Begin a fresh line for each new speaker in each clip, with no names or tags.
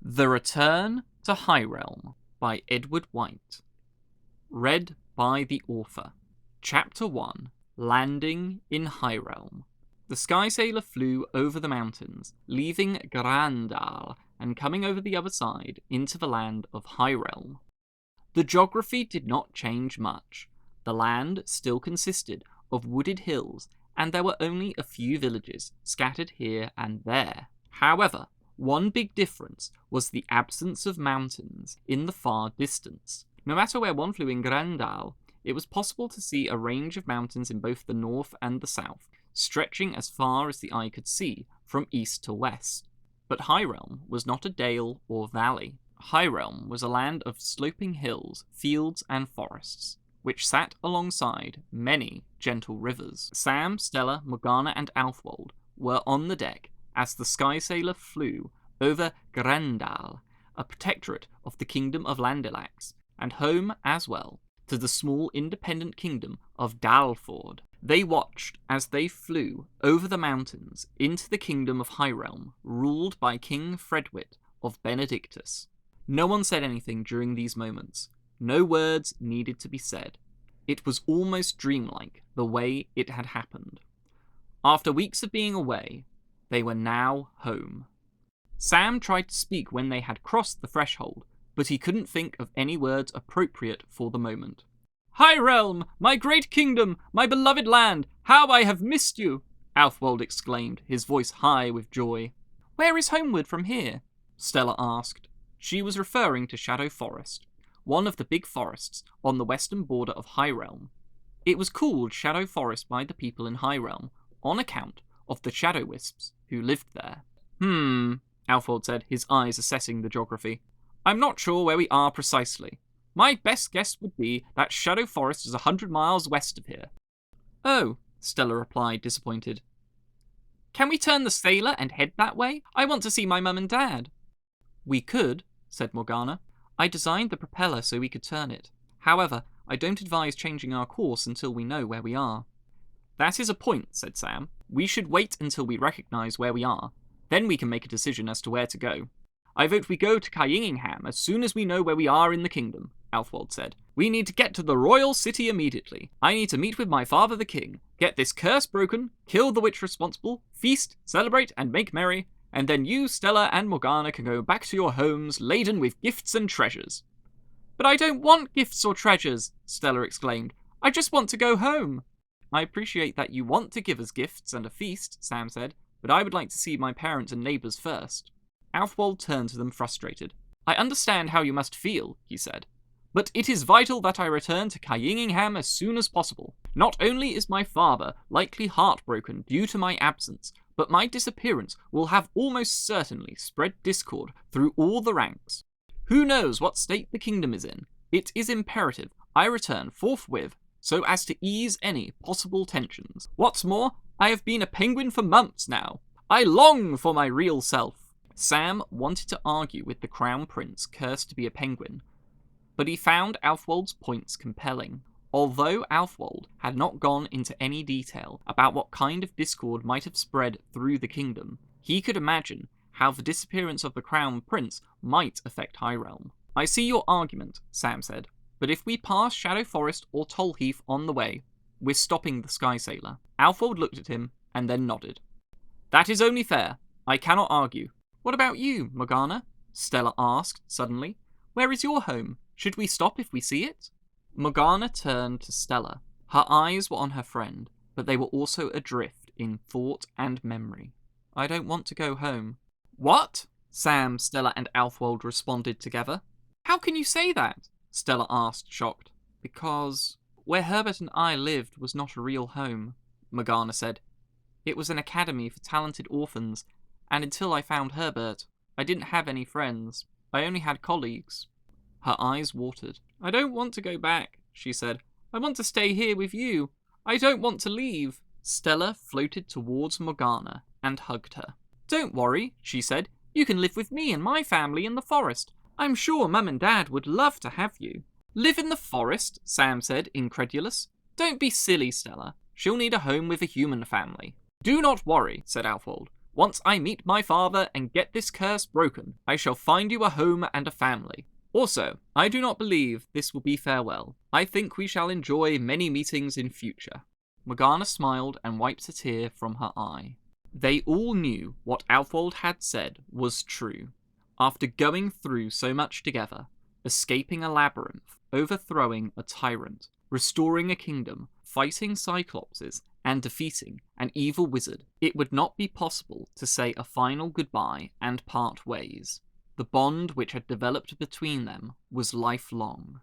The Return to High Realm by Edward White. Read by the author. Chapter 1. Landing in High Realm. The Sky Sailor flew over the mountains, leaving Grandal and coming over the other side into the land of High Realm. The geography did not change much. The land still consisted of wooded hills, and there were only a few villages scattered here and there. However, one big difference was the absence of mountains in the far distance. No matter where one flew in Grandal, it was possible to see a range of mountains in both the north and the south, stretching as far as the eye could see from east to west. But High Realm was not a dale or valley. High Realm was a land of sloping hills, fields, and forests, which sat alongside many gentle rivers. Sam, Stella, Morgana, and Alfwold were on the deck as the Sky Sailor flew over Grandal, a protectorate of the Kingdom of Landilax, and home as well to the small independent kingdom of Dalford. They watched as they flew over the mountains into the Kingdom of High Realm, ruled by King Fredwit of Benedictus. No one said anything during these moments. No words needed to be said. It was almost dreamlike the way it had happened. After weeks of being away, they were now home. Sam tried to speak when they had crossed the threshold, but he couldn't think of any words appropriate for the moment. "High Realm, my great kingdom, my beloved land, how I have missed you!" Alfwold exclaimed, his voice high with joy. "Where is homeward from here?" Stella asked. She was referring to Shadow Forest, one of the big forests on the western border of High Realm. It was called Shadow Forest by the people in High Realm on account of the shadow wisps who lived there. Alfwold said, his eyes assessing the geography. "I'm not sure where we are precisely. My best guess would be that Shadow Forest is 100 miles west of here." "Oh," Stella replied, disappointed. "Can we turn the sailor and head that way? I want to see my mum and dad." "We could," said Morgana. "I designed the propeller so we could turn it. However, I don't advise changing our course until we know where we are." "That is a point," said Sam. "We should wait until we recognise where we are. Then we can make a decision as to where to go." "I vote we go to KingEmperorPenguin as soon as we know where we are in the kingdom," Alfwold said. "We need to get to the royal city immediately. I need to meet with my father the king, get this curse broken, kill the witch responsible, feast, celebrate, and make merry, and then you, Stella, and Morgana can go back to your homes laden with gifts and treasures." "But I don't want gifts or treasures," Stella exclaimed. "I just want to go home." "I appreciate that you want to give us gifts and a feast," Sam said, "but I would like to see my parents and neighbours first." Alfwold turned to them frustrated. "I understand how you must feel," he said, "but it is vital that I return to KingEmperorPenguin as soon as possible. Not only is my father likely heartbroken due to my absence, but my disappearance will have almost certainly spread discord through all the ranks. Who knows what state the kingdom is in? It is imperative I return forthwith so as to ease any possible tensions. What's more, I have been a penguin for months now. I long for my real self." Sam wanted to argue with the Crown Prince cursed to be a penguin, but he found Alfwold's points compelling. Although Alfwold had not gone into any detail about what kind of discord might have spread through the kingdom, he could imagine how the disappearance of the Crown Prince might affect High Realm. "I see your argument," Sam said, "but if we pass Shadow Forest or Tollheath on the way, we're stopping the Sky Sailor." Alfwold looked at him and then nodded. "That is only fair. I cannot argue." "What about you, Morgana?" Stella asked suddenly. "Where is your home? Should we stop if we see it?" Morgana turned to Stella. Her eyes were on her friend, but they were also adrift in thought and memory. "I don't want to go home." "What?" Sam, Stella, and Alfwold responded together. "How can you say that?" Stella asked, shocked. "Because where Herbert and I lived was not a real home," Morgana said. "It was an academy for talented orphans, and until I found Herbert, I didn't have any friends. I only had colleagues." Her eyes watered. "I don't want to go back," she said. "I want to stay here with you. I don't want to leave." Stella floated towards Morgana and hugged her. "Don't worry," she said. "You can live with me and my family in the forest. I'm sure Mum and Dad would love to have you." "Live in the forest?" Sam said, incredulous. "Don't be silly, Stella. She'll need a home with a human family." "Do not worry," said Alfwold. Once I meet my father and get this curse broken, I shall find you a home and a family. Also, I do not believe this will be farewell. I think we shall enjoy many meetings in future." Morgana smiled and wiped a tear from her eye. They all knew what Alfwold had said was true. After going through so much together, escaping a labyrinth, overthrowing a tyrant, restoring a kingdom, fighting cyclopses, and defeating an evil wizard, it would not be possible to say a final goodbye and part ways. The bond which had developed between them was lifelong.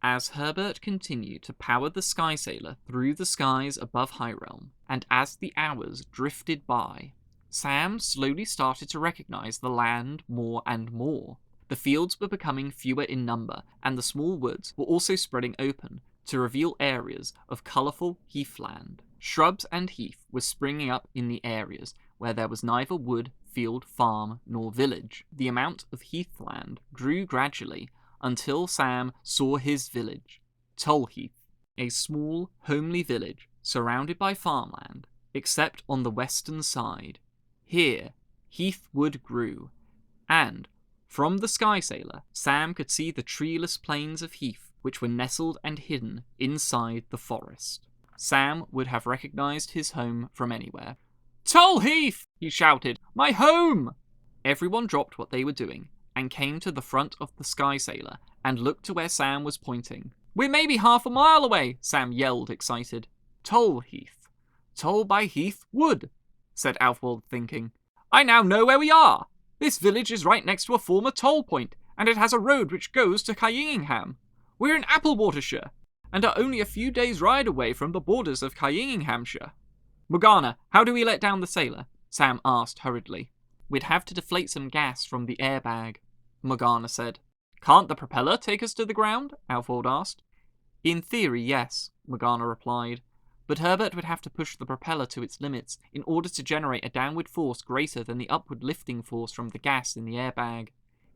As Herbert continued to power the Sky Sailor through the skies above Highrealm, and as the hours drifted by, Sam slowly started to recognize the land more and more. The fields were becoming fewer in number, and the small woods were also spreading open to reveal areas of colourful heathland. Shrubs and heath were springing up in the areas where there was neither wood, field, farm, nor village. The amount of heathland grew gradually until Sam saw his village, Tolheath, a small, homely village surrounded by farmland, except on the western side. Here, heathwood grew, and, from the Sky Sailor, Sam could see the treeless plains of heath which were nestled and hidden inside the forest. Sam would have recognized his home from anywhere. "Tolheath!" he shouted. "My home!" Everyone dropped what they were doing and came to the front of the Sky Sailor and looked to where Sam was pointing. "We're maybe half a mile away," Sam yelled, excited. "Tolheath. Toll by Heath Wood," said Alfwold, thinking. "I now know where we are. This village is right next to a former toll point, and it has a road which goes to Kyingingham. We're in Applewatershire, and are only a few days' ride away from the borders of Kyinginghamshire." "Morgana, how do we let down the sailor?" Sam asked hurriedly. "We'd have to deflate some gas from the airbag," Morgana said. "Can't the propeller take us to the ground?" Alfwold asked. "In theory, yes," Morgana replied, "but Herbert would have to push the propeller to its limits in order to generate a downward force greater than the upward lifting force from the gas in the airbag.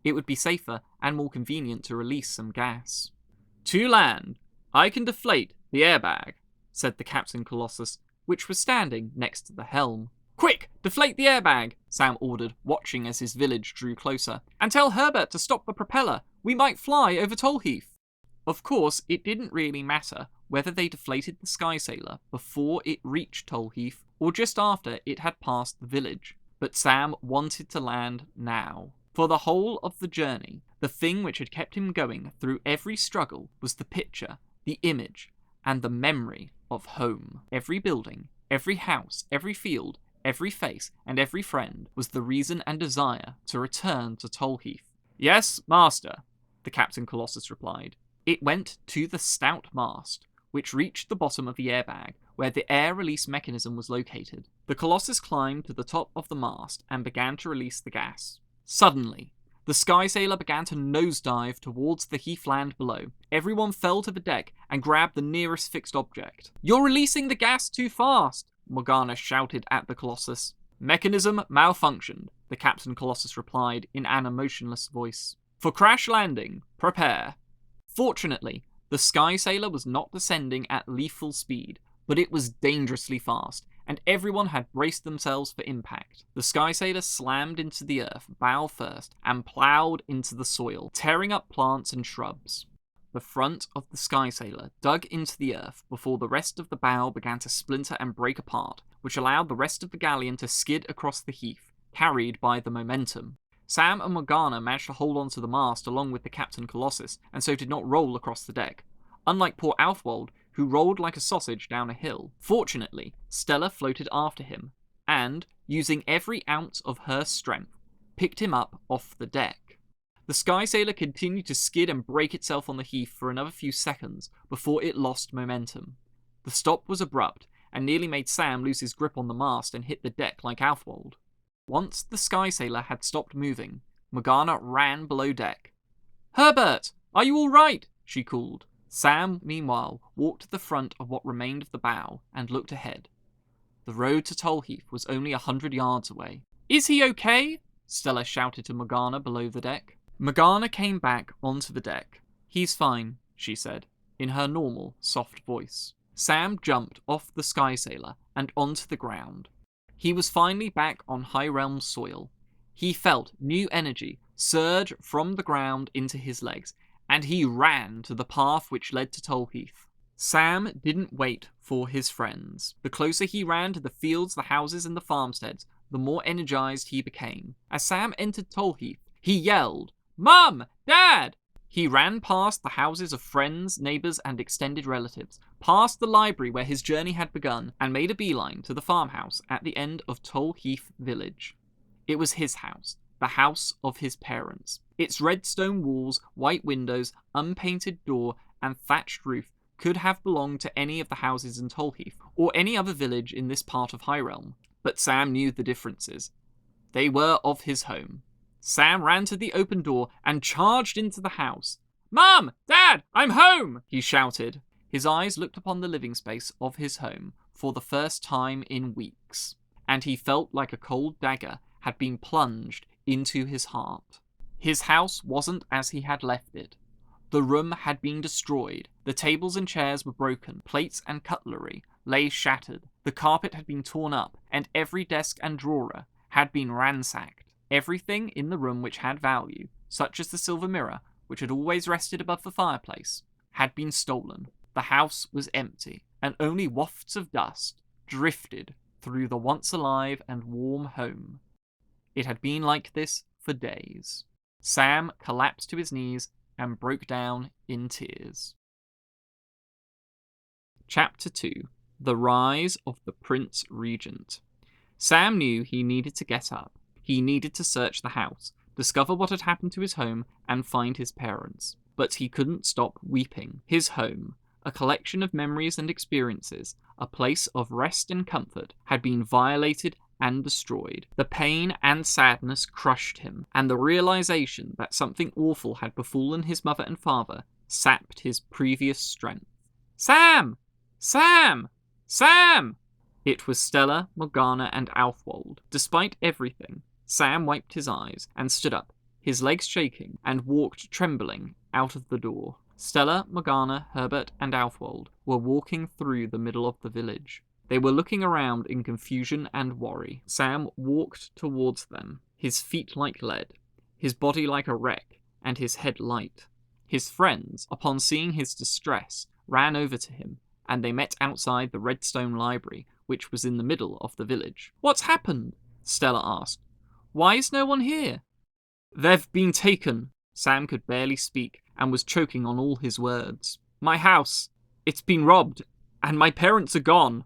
It would be safer and more convenient to release some gas." "To land. I can deflate the airbag," said the Captain Colossus, which was standing next to the helm. "Quick, deflate the airbag," Sam ordered, watching as his village drew closer. "And tell Herbert to stop the propeller. We might fly over Tolheath." Of course, it didn't really matter whether they deflated the Sky Sailor before it reached Tolheath or just after it had passed the village. But Sam wanted to land now. For the whole of the journey, the thing which had kept him going through every struggle was the picture, the image, and the memory of home. Every building, every house, every field, every face, and every friend was the reason and desire to return to Tolheath. "Yes, master," the Captain Colossus replied. It went to the stout mast, which reached the bottom of the airbag, where the air release mechanism was located. The Colossus climbed to the top of the mast and began to release the gas. Suddenly, the Sky Sailor began to nosedive towards the heathland below. Everyone fell to the deck and grabbed the nearest fixed object. "You're releasing the gas too fast," Morgana shouted at the Colossus. "Mechanism malfunctioned," the Captain Colossus replied in an emotionless voice. "For crash landing, prepare." Fortunately, the Sky Sailor was not descending at lethal speed, but it was dangerously fast, and everyone had braced themselves for impact. The Sky Sailor slammed into the earth, bow first, and ploughed into the soil, tearing up plants and shrubs. The front of the Sky Sailor dug into the earth before the rest of the bow began to splinter and break apart, which allowed the rest of the galleon to skid across the heath, carried by the momentum. Sam and Morgana managed to hold onto the mast along with the Captain Colossus, and so did not roll across the deck, unlike poor Alfwold, who rolled like a sausage down a hill. Fortunately, Stella floated after him, and, using every ounce of her strength, picked him up off the deck. The Sky Sailor continued to skid and break itself on the heath for another few seconds before it lost momentum. The stop was abrupt, and nearly made Sam lose his grip on the mast and hit the deck like Alfwold. Once the Sky Sailor had stopped moving, Morgana ran below deck. "Herbert, are you all right?" she called. Sam, meanwhile, walked to the front of what remained of the bow and looked ahead. The road to Tolheath was only 100 yards away. "Is he okay?" Stella shouted to Morgana below the deck. Morgana came back onto the deck. "He's fine," she said, in her normal, soft voice. Sam jumped off the Sky Sailor and onto the ground. He was finally back on High Realm soil. He felt new energy surge from the ground into his legs, and he ran to the path which led to Tolheath. Sam didn't wait for his friends. The closer he ran to the fields, the houses, and the farmsteads, the more energized he became. As Sam entered Tolheath, he yelled, "Mum! Dad!" He ran past the houses of friends, neighbours, and extended relatives, past the library where his journey had begun, and made a beeline to the farmhouse at the end of Tolheath village. It was his house, the house of his parents. Its red stone walls, white windows, unpainted door, and thatched roof could have belonged to any of the houses in Tolheath, or any other village in this part of High Realm. But Sam knew the differences. They were of his home. Sam ran to the open door and charged into the house. "Mum! Dad! I'm home!" he shouted. His eyes looked upon the living space of his home for the first time in weeks, and he felt like a cold dagger had been plunged into his heart. His house wasn't as he had left it. The room had been destroyed. The tables and chairs were broken. Plates and cutlery lay shattered. The carpet had been torn up, and every desk and drawer had been ransacked. Everything in the room which had value, such as the silver mirror, which had always rested above the fireplace, had been stolen. The house was empty, and only wafts of dust drifted through the once alive and warm home. It had been like this for days. Sam collapsed to his knees and broke down in tears. Chapter 2. The Rise of the Prince Regent. Sam knew he needed to get up. He needed to search the house, discover what had happened to his home, and find his parents. But he couldn't stop weeping. His home, a collection of memories and experiences, a place of rest and comfort, had been violated and destroyed. The pain and sadness crushed him, and the realization that something awful had befallen his mother and father sapped his previous strength. "Sam! Sam! Sam!" It was Stella, Morgana, and Alfwold. Despite everything, Sam wiped his eyes and stood up, his legs shaking, and walked trembling out of the door. Stella, Morgana, Herbert, and Alfwold were walking through the middle of the village. They were looking around in confusion and worry. Sam walked towards them, his feet like lead, his body like a wreck, and his head light. His friends, upon seeing his distress, ran over to him, and they met outside the Redstone Library, which was in the middle of the village. "What's happened?" Stella asked. "Why is no one here?" "They've been taken." Sam could barely speak and was choking on all his words. "My house, it's been robbed, and my parents are gone."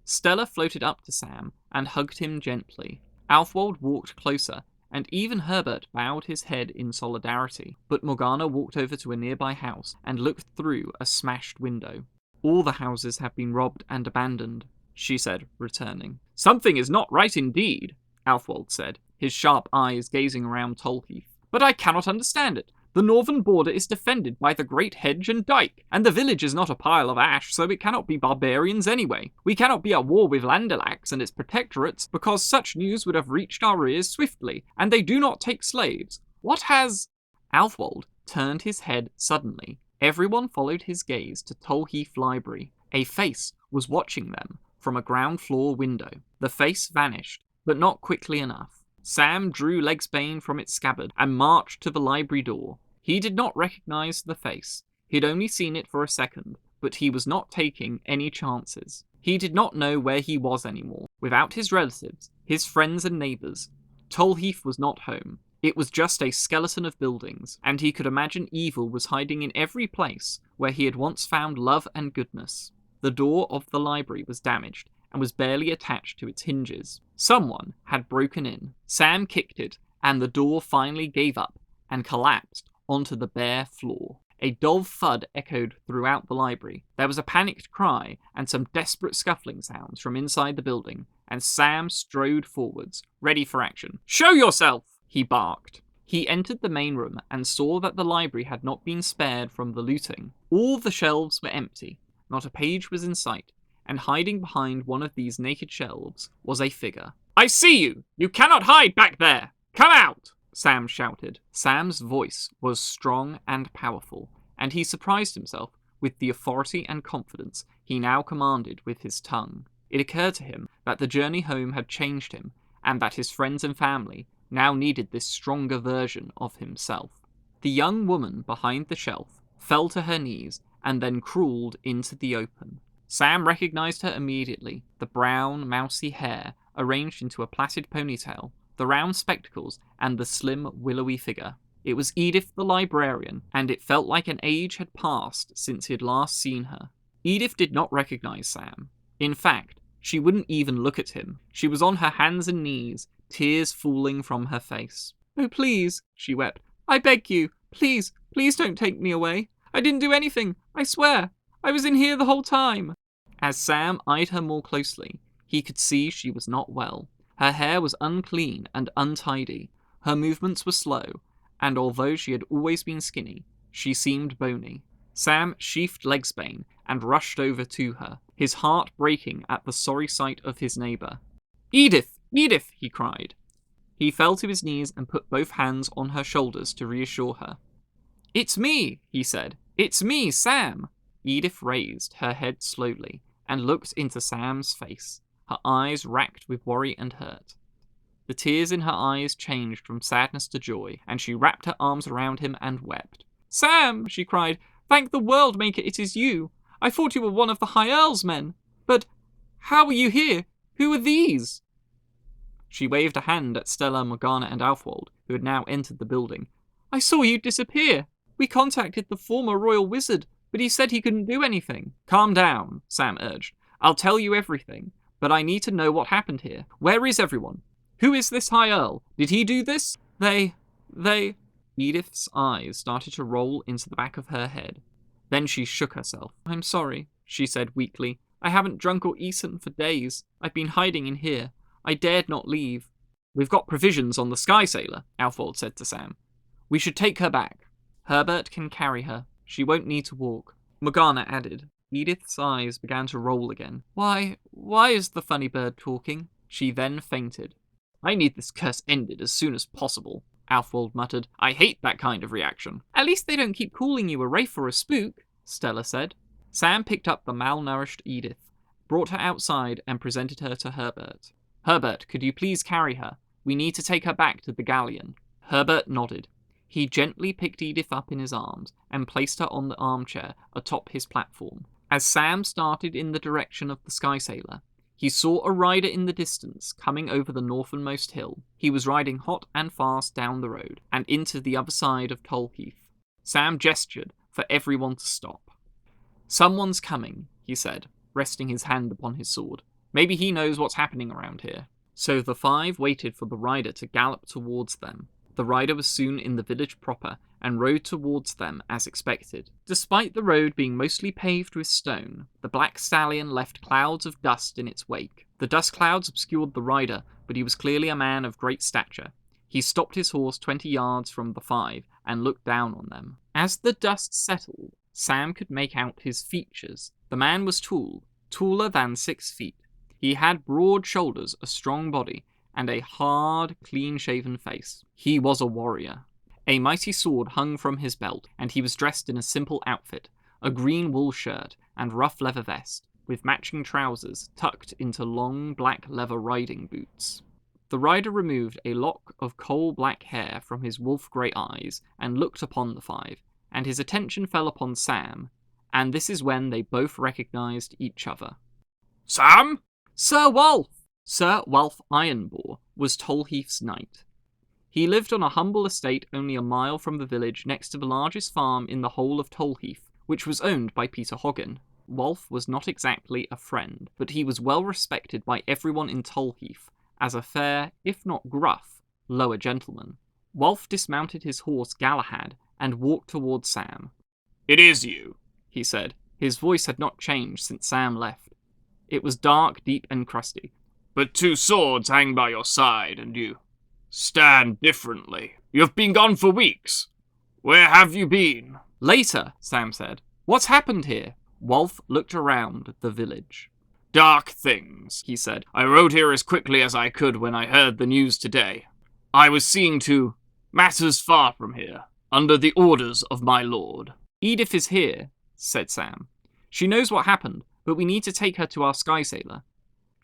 Stella floated up to Sam and hugged him gently. Alfwold walked closer, and even Herbert bowed his head in solidarity. But Morgana walked over to a nearby house and looked through a smashed window. "All the houses have been robbed and abandoned," she said, returning. "Something is not right indeed," Alfwold said, his sharp eyes gazing around Tolheath. "But I cannot understand it. The northern border is defended by the great hedge and dike, and the village is not a pile of ash, so it cannot be barbarians anyway. We cannot be at war with Landelax and its protectorates, because such news would have reached our ears swiftly, and they do not take slaves. What has—" Alfwold turned his head suddenly. Everyone followed his gaze to Tolheath Library. A face was watching them from a ground floor window. The face vanished, but not quickly enough. Sam drew Legsbane from its scabbard and marched to the library door. He did not recognize the face. He'd only seen it for a second, but he was not taking any chances. He did not know where he was anymore. Without his relatives, his friends and neighbours, Tolheath was not home. It was just a skeleton of buildings, and he could imagine evil was hiding in every place where he had once found love and goodness. The door of the library was damaged and was barely attached to its hinges. Someone had broken in. Sam kicked it, and the door finally gave up and collapsed onto the bare floor. A dull thud echoed throughout the library. There was a panicked cry and some desperate scuffling sounds from inside the building, and Sam strode forwards, ready for action. "Show yourself!" he barked. He entered the main room and saw that the library had not been spared from the looting. All the shelves were empty. Not a page was in sight, and hiding behind one of these naked shelves was a figure. "I see you! You cannot hide back there! Come out!" Sam shouted. Sam's voice was strong and powerful, and he surprised himself with the authority and confidence he now commanded with his tongue. It occurred to him that the journey home had changed him, and that his friends and family now needed this stronger version of himself. The young woman behind the shelf fell to her knees and then crawled into the open. Sam recognized her immediately, the brown, mousy hair arranged into a plaited ponytail, the round spectacles, and the slim, willowy figure. It was Edith the librarian, and it felt like an age had passed since he had last seen her. Edith did not recognize Sam. In fact, she wouldn't even look at him. She was on her hands and knees, tears falling from her face. "Oh, please," she wept. "I beg you, please, please don't take me away. I didn't do anything, I swear. I was in here the whole time." As Sam eyed her more closely, he could see she was not well. Her hair was unclean and untidy. Her movements were slow, and although she had always been skinny, she seemed bony. Sam sheathed Legsbane and rushed over to her, his heart breaking at the sorry sight of his neighbour. "Edith! Edith!" he cried. He fell to his knees and put both hands on her shoulders to reassure her. "It's me," he said. "It's me, Sam." Edith raised her head slowly and looked into Sam's face, her eyes racked with worry and hurt. The tears in her eyes changed from sadness to joy, and she wrapped her arms around him and wept. "Sam," she cried, "thank the World Maker it is you. I thought you were one of the High Earl's men. But how are you here? Who are these?" She waved a hand at Stella, Morgana, and Alfwold, who had now entered the building. "I saw you disappear. We contacted the former royal wizard, but he said he couldn't do anything." "Calm down," Sam urged. "I'll tell you everything, but I need to know what happened here. Where is everyone? Who is this High Earl? Did he do this?" They... Edith's eyes started to roll into the back of her head. Then she shook herself. "I'm sorry," she said weakly. "I haven't drunk or eaten for days. I've been hiding in here. I dared not leave." "We've got provisions on the Sky Sailor," Alfwold said to Sam. "We should take her back. Herbert can carry her. She won't need to walk." Morgana added. Edith's eyes began to roll again. Why is the funny bird talking?" She then fainted. "I need this curse ended as soon as possible," Alfwold muttered. "I hate that kind of reaction." "At least they don't keep calling you a wraith or a spook," Stella said. Sam picked up the malnourished Edith, brought her outside, and presented her to Herbert. "Herbert, could you please carry her? We need to take her back to the galleon." Herbert nodded. He gently picked Edith up in his arms and placed her on the armchair atop his platform. As Sam started in the direction of the Sky Sailor, he saw a rider in the distance coming over the northernmost hill. He was riding hot and fast down the road and into the other side of Tolheath. Sam gestured for everyone to stop. "Someone's coming," he said, resting his hand upon his sword. "Maybe he knows what's happening around here." So the five waited for the rider to gallop towards them. The rider was soon in the village proper and rode towards them as expected. Despite the road being mostly paved with stone, the black stallion left clouds of dust in its wake. The dust clouds obscured the rider, but he was clearly a man of great stature. He stopped his horse 20 yards from the five and looked down on them. As the dust settled, Sam could make out his features. The man was tall, taller than 6 feet. He had broad shoulders, a strong body, and a hard, clean-shaven face. He was a warrior. A mighty sword hung from his belt, and he was dressed in a simple outfit, a green wool shirt and rough leather vest, with matching trousers tucked into long black leather riding boots. The rider removed a lock of coal-black hair from his wolf-grey eyes and looked upon the five, and his attention fell upon Sam, and this is when they both recognized each other.
"Sam?"
"Sir Wulf!" Sir Wulf Ironbore was Tolheath's knight. He lived on a humble estate only a mile from the village next to the largest farm in the whole of Tolheath, which was owned by Peter Hoggin. Wulf was not exactly a friend, but he was well respected by everyone in Tolheath as a fair, if not gruff, lower gentleman. Wulf dismounted his horse Galahad and walked towards Sam.
"It is you,"
he said. His voice had not changed since Sam left. It was dark, deep, and crusty.
"But 2 swords hang by your side, and you stand differently. You have been gone for weeks. Where have you been?"
"Later," Sam said. "What's happened here?" Wulf looked around the village.
"Dark things," he said. "I rode here as quickly as I could when I heard the news today. I was seeing to matters far from here, under the orders of my lord."
"Edith is here," said Sam. "She knows what happened, but we need to take her to our Sky Sailor."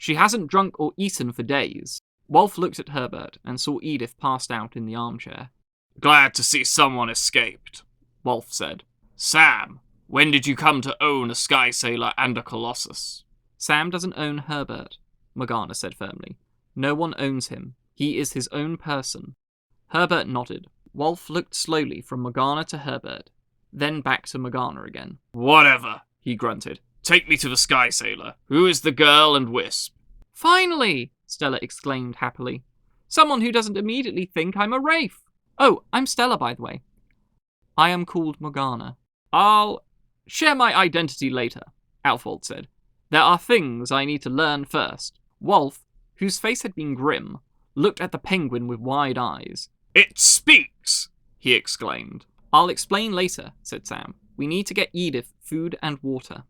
She hasn't drunk or eaten for days. Wolf looked at Herbert and saw Edith passed out in the armchair.
Glad to see someone escaped,
Wolf said.
Sam, when did you come to own a Sky Sailor and a Colossus?
Sam doesn't own Herbert, Morgana said firmly. No one owns him. He is his own person. Herbert nodded. Wolf looked slowly from Morgana to Herbert, then back to Morgana again.
Whatever,
he grunted.
Take me to the Sky Sailor. Who is the girl and Wisp?
Finally! Stella exclaimed happily. Someone who doesn't immediately think I'm a wraith. Oh, I'm Stella, by the way. I am called Morgana. I'll share my identity later, Alfold said. There are things I need to learn first. Wolf, whose face had been grim, looked at the penguin with wide eyes.
It speaks! He exclaimed.
I'll explain later, said Sam. We need to get Edith food and water.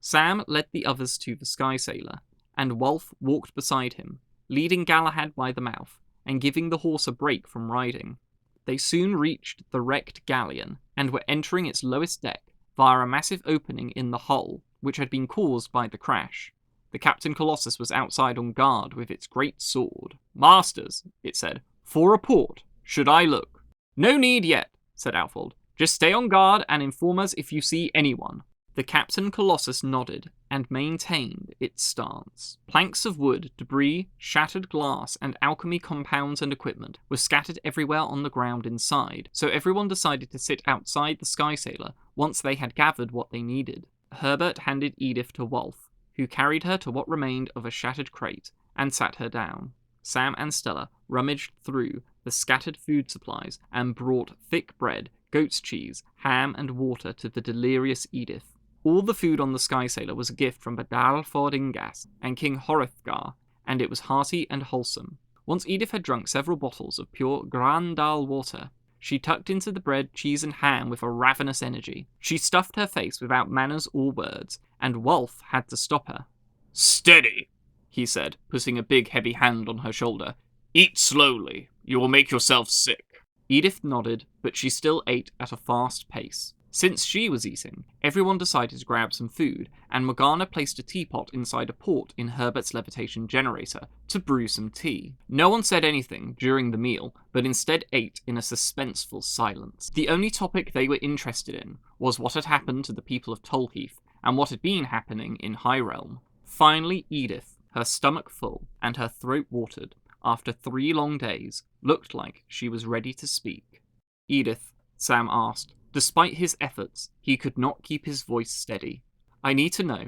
Sam led the others to the Sky Sailor, and Wolf walked beside him, leading Galahad by the mouth, and giving the horse a break from riding. They soon reached the wrecked galleon, and were entering its lowest deck via a massive opening in the hull, which had been caused by the crash. The Captain Colossus was outside on guard with its great sword. Masters, it said, for a port. Should I look? No need yet, said Alfold. Just stay on guard and inform us if you see anyone. The Captain Colossus nodded and maintained its stance. Planks of wood, debris, shattered glass, and alchemy compounds and equipment were scattered everywhere on the ground inside, so everyone decided to sit outside the Sky Sailor once they had gathered what they needed. Herbert handed Edith to Wolf, who carried her to what remained of a shattered crate, and sat her down. Sam and Stella rummaged through the scattered food supplies and brought thick bread, goat's cheese, ham, and water to the delirious Edith. All the food on the Sky Sailor was a gift from Badal Fordingas and King Hrothgar, and it was hearty and wholesome. Once Edith had drunk several bottles of pure Grandal water, she tucked into the bread, cheese, and ham with a ravenous energy. She stuffed her face without manners or words, and Wolf had to stop her.
Steady,
he said, putting a big heavy hand on her shoulder.
Eat slowly. You will make yourself sick.
Edith nodded, but she still ate at a fast pace. Since she was eating, everyone decided to grab some food, and Morgana placed a teapot inside a port in Herbert's levitation generator to brew some tea. No one said anything during the meal, but instead ate in a suspenseful silence. The only topic they were interested in was what had happened to the people of Tolheath, and what had been happening in High Realm. Finally, Edith, her stomach full and her throat watered, after 3 long days, looked like she was ready to speak. Edith, Sam asked. Despite his efforts, he could not keep his voice steady. I need to know.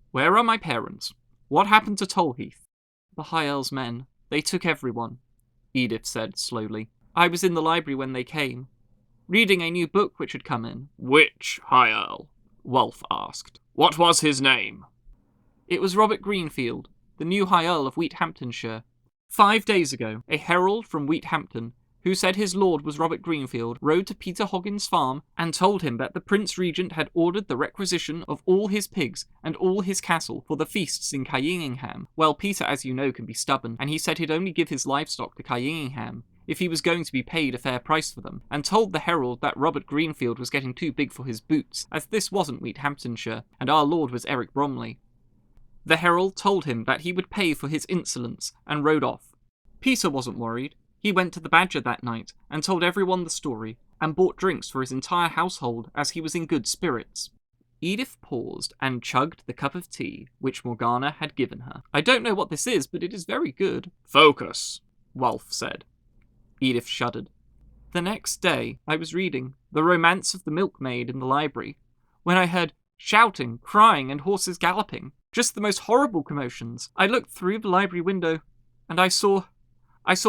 Where are my parents? What happened to Tolheath? The High Elves men. They took everyone, Edith said slowly. I was in the library when they came, reading a new book which had come in.
Which High Earl? Wolf asked. What was his name?
It was Robert Greenfield, the new High Earl of Wheathamptonshire. 5 days ago, a herald from Wheathampton, who said his lord was Robert Greenfield, rode to Peter Hoggins' farm and told him that the Prince Regent had ordered the requisition of all his pigs and all his cattle for the feasts in KingEmperorPenguin. Well, Peter, as you know, can be stubborn, and he said he'd only give his livestock to KingEmperorPenguin if he was going to be paid a fair price for them, and told the herald that Robert Greenfield was getting too big for his boots, as this wasn't Wheathamptonshire, and our lord was Eric Bromley. The herald told him that he would pay for his insolence, and rode off. Peter wasn't worried. He went to the Badger that night, and told everyone the story, and bought drinks for his entire household as he was in good spirits. Edith paused and chugged the cup of tea which Morgana had given her. I don't know what this is, but it is very good.
Focus,
Wolf said. Edith shuddered. The next day, I was reading The Romance of the Milkmaid in the library, when I heard shouting, crying, and horses galloping. Just the most horrible commotions. I looked through the library window, and I saw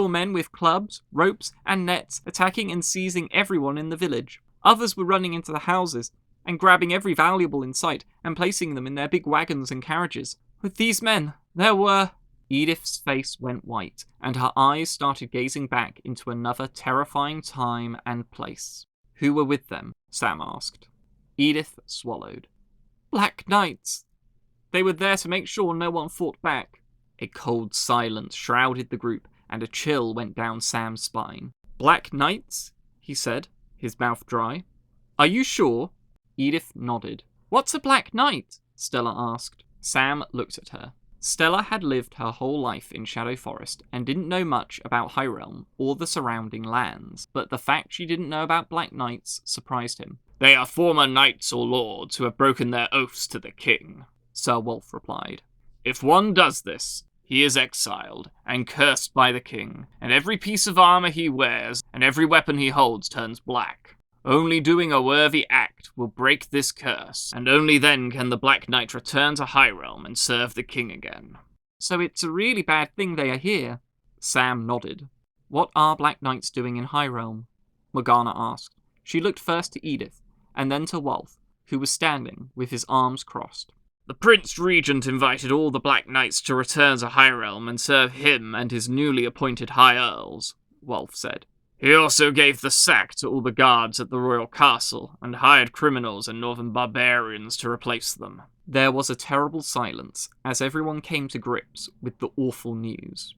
men with clubs, ropes, and nets attacking and seizing everyone in the village. Others were running into the houses and grabbing every valuable in sight and placing them in their big wagons and carriages. With these men, there were... Edith's face went white, and her eyes started gazing back into another terrifying time and place. Who were with them? Sam asked. Edith swallowed. Black Knights. They were there to make sure no one fought back. A cold silence shrouded the group, and a chill went down Sam's spine. Black Knights? He said, his mouth dry. Are you sure? Edith nodded. What's a Black Knight? Stella asked. Sam looked at her. Stella had lived her whole life in Shadow Forest and didn't know much about High Realm or the surrounding lands, but the fact she didn't know about Black Knights surprised him.
They are former knights or lords who have broken their oaths to the king,
Sir Wolf replied.
If one does this, he is exiled and cursed by the king, and every piece of armor he wears and every weapon he holds turns black. Only doing a worthy act will break this curse, and only then can the Black Knight return to High Realm and serve the king again.
So it's a really bad thing they are here? Sam nodded. What are Black Knights doing in High Realm? Morgana asked. She looked first to Edith, and then to Wolf, who was standing with his arms crossed.
The Prince Regent invited all the Black Knights to return to High Realm and serve him and his newly appointed High Earls, Wolf said. He also gave the sack to all the guards at the royal castle and hired criminals and northern barbarians to replace them.
There was a terrible silence as everyone came to grips with the awful news.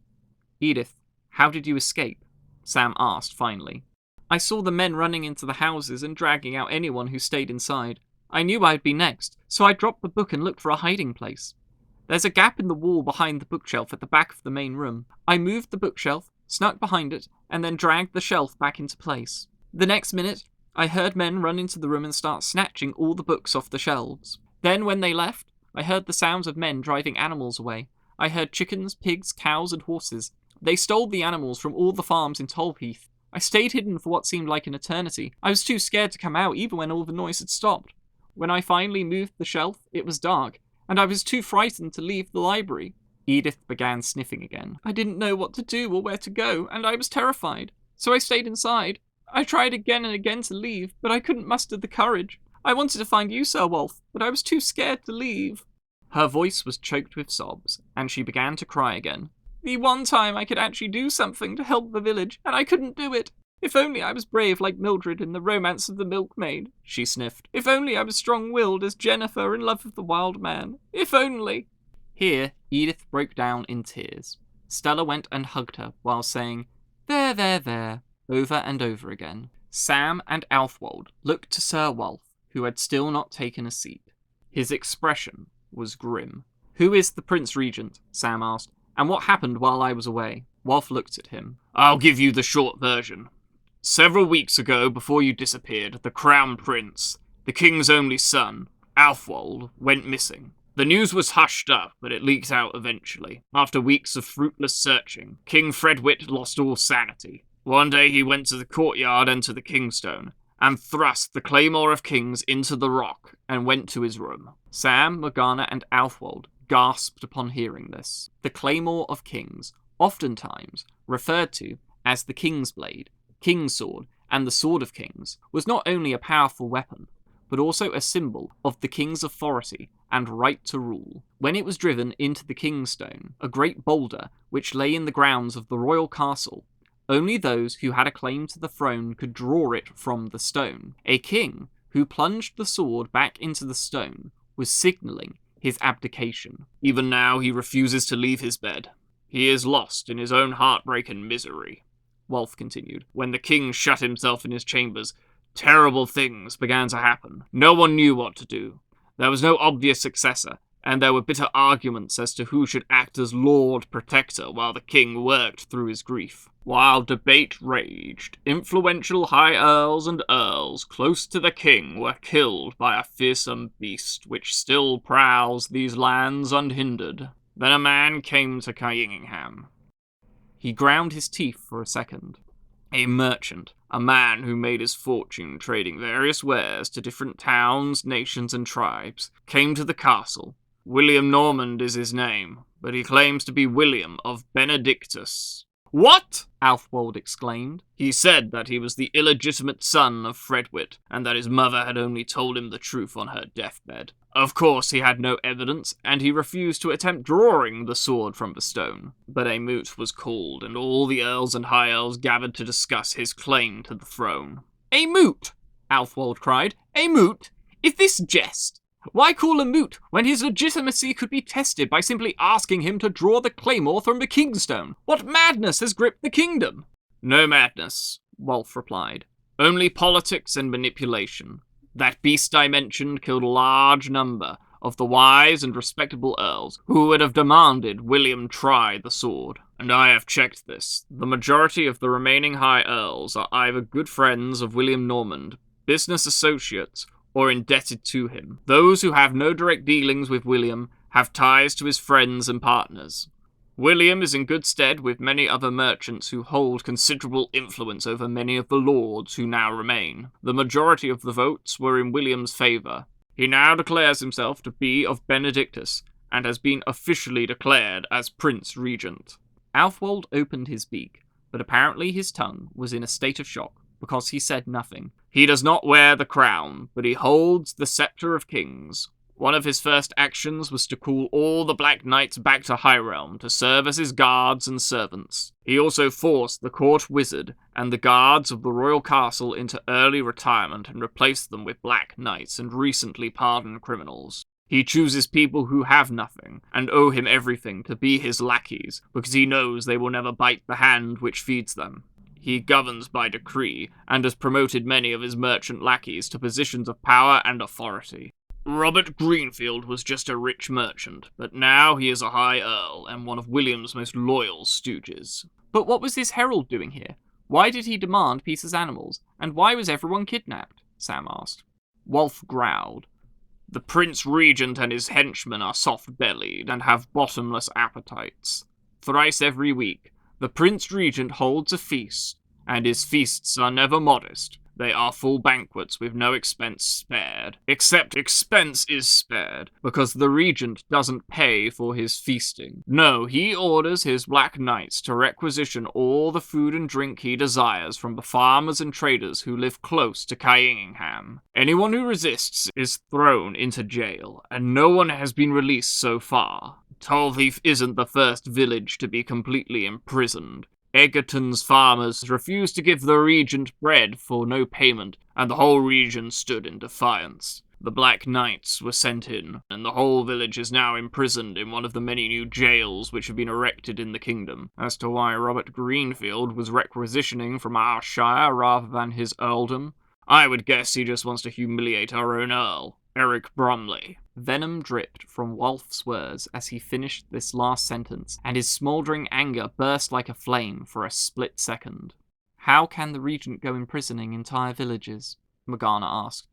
Edith, how did you escape? Sam asked finally. I saw the men running into the houses and dragging out anyone who stayed inside. I knew I'd be next, so I dropped the book and looked for a hiding place. There's a gap in the wall behind the bookshelf at the back of the main room. I moved the bookshelf, snuck behind it, and then dragged the shelf back into place. The next minute, I heard men run into the room and start snatching all the books off the shelves. Then when they left, I heard the sounds of men driving animals away. I heard chickens, pigs, cows, and horses. They stole the animals from all the farms in Tolheath. I stayed hidden for what seemed like an eternity. I was too scared to come out even when all the noise had stopped. When I finally moved the shelf, it was dark, and I was too frightened to leave the library. Edith began sniffing again. I didn't know what to do or where to go, and I was terrified. So I stayed inside. I tried again and again to leave, but I couldn't muster the courage. I wanted to find you, Sir Wolf, but I was too scared to leave. Her voice was choked with sobs, and she began to cry again. The one time I could actually do something to help the village, and I couldn't do it. If only I was brave like Mildred in The Romance of the Milkmaid, she sniffed. If only I was strong-willed as Jennifer in Love of the Wild Man. If only... Here, Edith broke down in tears. Stella went and hugged her while saying, there, there, over and over again. Sam and Alfwold looked to Sir Wolf, who had still not taken a seat. His expression was grim. Who is the Prince Regent? Sam asked. And what happened while I was away? Wolf looked at him.
I'll give you the short version. Several weeks ago, before you disappeared, the Crown Prince, the King's only son, Alfwold, went missing. The news was hushed up, but it leaked out eventually. After weeks of fruitless searching, King Fredwit lost all sanity. One day he went to the courtyard and to the Kingstone, and thrust the Claymore of Kings into the rock, and went to his room.
Sam, Morgana, and Alfwold gasped upon hearing this. The Claymore of Kings, oftentimes referred to as the King's Blade, King's Sword, and the Sword of Kings, was not only a powerful weapon, but also a symbol of the king's authority and right to rule. When it was driven into the Kingstone, a great boulder which lay in the grounds of the royal castle, only those who had a claim to the throne could draw it from the stone. A king who plunged the sword back into the stone was signalling his abdication.
Even now he refuses to leave his bed. He is lost in his own heartbreak and misery, Wolf continued. When the king shut himself in his chambers, terrible things began to happen. No one knew what to do. There was no obvious successor, and there were bitter arguments as to who should act as Lord Protector while the king worked through his grief. While debate raged, influential high earls and earls close to the king were killed by a fearsome beast which still prowls these lands unhindered. Then a man came to Kingingham.
He ground his teeth for a second.
A merchant, a man who made his fortune trading various wares to different towns, nations, and tribes, came to the castle. William Normand is his name, but he claims to be William of Benedictus.
What? Alfwold exclaimed.
He said that he was the illegitimate son of Fredwit, and that his mother had only told him the truth on her deathbed. Of course, he had no evidence, and he refused to attempt drawing the sword from the stone. But a moot was called, and all the earls and high earls gathered to discuss his claim to the throne.
A moot! Alfwold cried. A moot? Is this jest? Why call a moot when his legitimacy could be tested by simply asking him to draw the claymore from the Kingstone? What madness has gripped the kingdom?
No madness, Wolf replied. Only politics and manipulation. That beast I mentioned killed a large number of the wise and respectable earls who would have demanded William try the sword. And I have checked this. The majority of the remaining high earls are either good friends of William Normand, business associates, or indebted to him. Those who have no direct dealings with William have ties to his friends and partners. William is in good stead with many other merchants who hold considerable influence over many of the lords who now remain. The majority of the votes were in William's favour. He now declares himself to be of Benedictus, and has been officially declared as Prince Regent.
Alfwold opened his beak, but apparently his tongue was in a state of shock, because he said nothing.
He does not wear the crown, but he holds the sceptre of kings. One of his first actions was to call all the Black Knights back to High Realm to serve as his guards and servants. He also forced the court wizard and the guards of the royal castle into early retirement and replaced them with Black Knights and recently pardoned criminals. He chooses people who have nothing and owe him everything to be his lackeys, because he knows they will never bite the hand which feeds them. He governs by decree, and has promoted many of his merchant lackeys to positions of power and authority. Robert Greenfield was just a rich merchant, but now he is a high earl and one of William's most loyal stooges.
But what was this herald doing here? Why did he demand peace as animals? And why was everyone kidnapped? Sam asked.
Wolf growled. The Prince Regent and his henchmen are soft-bellied and have bottomless appetites. Thrice every week, the Prince Regent holds a feast, and his feasts are never modest. They are full banquets with no expense spared. Except expense is spared, because the Regent doesn't pay for his feasting. No, he orders his Black Knights to requisition all the food and drink he desires from the farmers and traders who live close to Kingham. Anyone who resists is thrown into jail, and no one has been released so far. Tolheath isn't the first village to be completely imprisoned. Egerton's farmers refused to give the Regent bread for no payment, and the whole region stood in defiance. The Black Knights were sent in, and the whole village is now imprisoned in one of the many new jails which have been erected in the kingdom. As to why Robert Greenfield was requisitioning from our shire rather than his earldom, I would guess he just wants to humiliate our own earl, Eric Bromley.
Venom dripped from Wolf's words as he finished this last sentence, and his smouldering anger burst like a flame for a split second. How can the Regent go imprisoning entire villages? Morgana asked.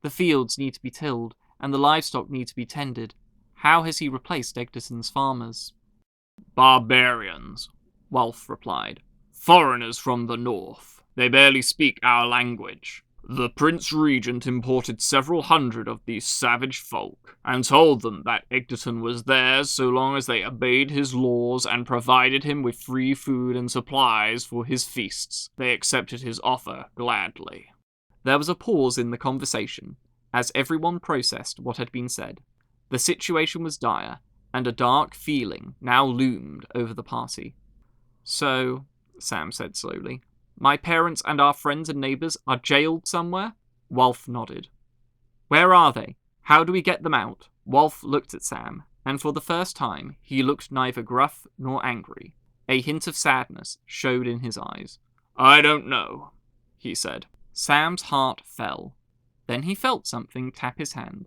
The fields need to be tilled, and the livestock need to be tended. How has he replaced Egderson's farmers?
Barbarians, Wolf replied. Foreigners from the north. They barely speak our language. The Prince Regent imported several hundred of these savage folk, and told them that Egderton was theirs so long as they obeyed his laws and provided him with free food and supplies for his feasts. They accepted his offer gladly.
There was a pause in the conversation, as everyone processed what had been said. The situation was dire, and a dark feeling now loomed over the party. So, Sam said slowly, my parents and our friends and neighbours are jailed somewhere? Wolf nodded. Where are they? How do we get them out? Wolf looked at Sam, and for the first time he looked neither gruff nor angry. A hint of sadness showed in his eyes.
I don't know, he said.
Sam's heart fell. Then he felt something tap his hand,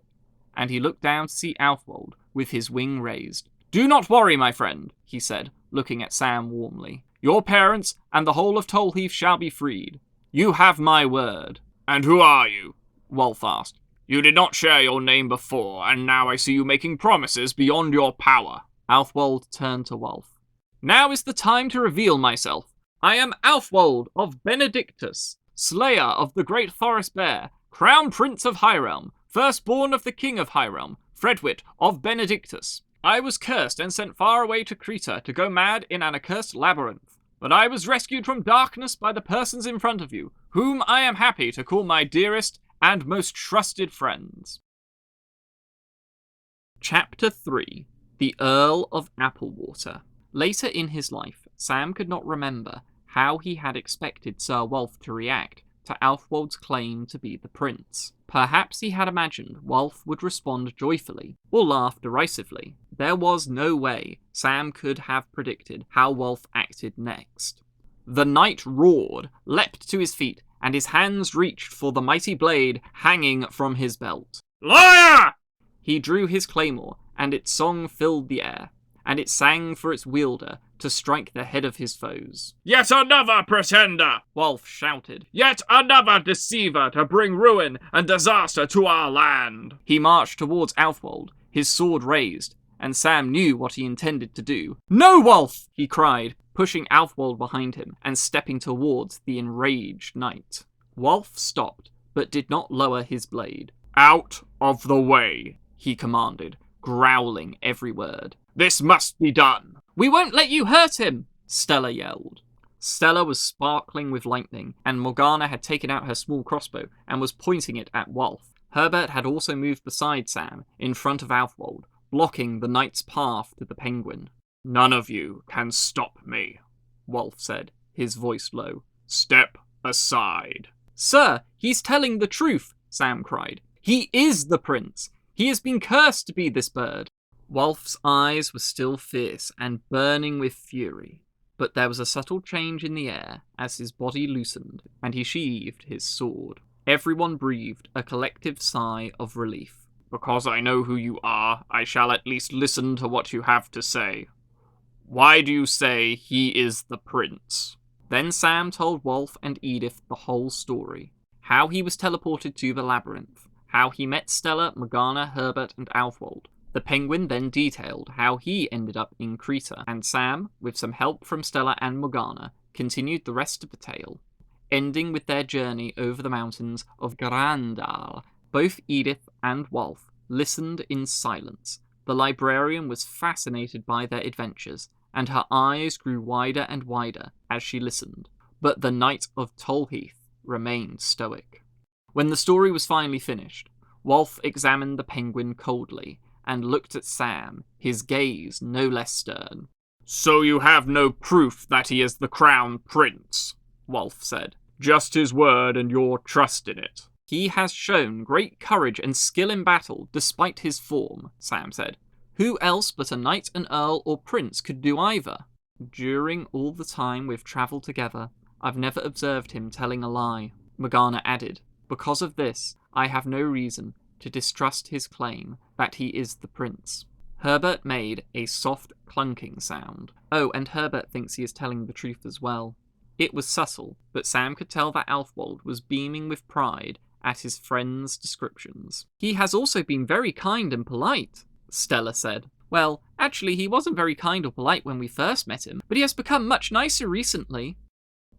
and he looked down to see Alfwold with his wing raised. Do not worry, my friend, he said, looking at Sam warmly. Your parents and the whole of Tolheath shall be freed. You have my word.
And who are you?
Wolf asked.
You did not share your name before, and now I see you making promises beyond your power.
Alfwold turned to Wolf. Now is the time to reveal myself. I am Alfwold of Benedictus, slayer of the great forest bear, crown prince of High Realm, firstborn of the king of High Realm, Fredwit of Benedictus. I was cursed and sent far away to Creta to go mad in an accursed labyrinth. But I was rescued from darkness by the persons in front of you, whom I am happy to call my dearest and most trusted friends. Chapter 3. The Earl of Applewater. Later in his life, Sam could not remember how he had expected Sir Wolf to react to Alfwold's claim to be the prince. Perhaps he had imagined Wolf would respond joyfully, or laugh derisively. There was no way Sam could have predicted how Wolf acted next. The knight roared, leapt to his feet, and his hands reached for the mighty blade hanging from his belt.
Liar!
He drew his claymore, and its song filled the air, and it sang for its wielder to strike the head of his foes.
"Yet another pretender!"
Wulf shouted.
"Yet another deceiver to bring ruin and disaster to our land!"
He marched towards Alfwold, his sword raised, and Sam knew what he intended to do. "No, Wulf!" he cried, pushing Alfwold behind him and stepping towards the enraged knight. Wulf stopped, but did not lower his blade.
"Out of the way,"
he commanded, growling every word.
"This must be done."
"We won't let you hurt him!" Stella yelled. Stella was sparkling with lightning, and Morgana had taken out her small crossbow and was pointing it at Wulf. Herbert had also moved beside Sam, in front of Alfwold, blocking the knight's path to the penguin.
"None of you can stop me,"
Wulf said, his voice low.
"Step aside."
"Sir, he's telling the truth," Sam cried. "He is the prince. He has been cursed to be this bird." Wulf's eyes were still fierce and burning with fury, but there was a subtle change in the air as his body loosened and he sheathed his sword. Everyone breathed a collective sigh of relief.
"Because I know who you are, I shall at least listen to what you have to say. Why do you say he is the prince?"
Then Sam told Wulf and Edith the whole story. How he was teleported to the Labyrinth, how he met Stella, Morgana, Herbert, and Alfwold. The penguin then detailed how he ended up in Creta, and Sam, with some help from Stella and Morgana, continued the rest of the tale, ending with their journey over the mountains of Grandal. Both Edith and Wulf listened in silence. The librarian was fascinated by their adventures, and her eyes grew wider and wider as she listened. But the Knight of Tolheath remained stoic. When the story was finally finished, Wulf examined the penguin coldly and looked at Sam, his gaze no less stern.
"So you have no proof that he is the crown prince?"
Wulf said.
"Just his word and your trust in it."
"He has shown great courage and skill in battle despite his form," Sam said. "Who else but a knight, an earl, or prince could do either? During all the time we've travelled together, I've never observed him telling a lie," Morgana added. "Because of this, I have no reason to distrust his claim that he is the prince." Herbert made a soft clunking sound. Oh, and Herbert thinks he is telling the truth as well. It was subtle, but Sam could tell that Alfwold was beaming with pride at his friend's descriptions. "He has also been very kind and polite," Stella said. "Well, actually, he wasn't very kind or polite when we first met him, but he has become much nicer recently."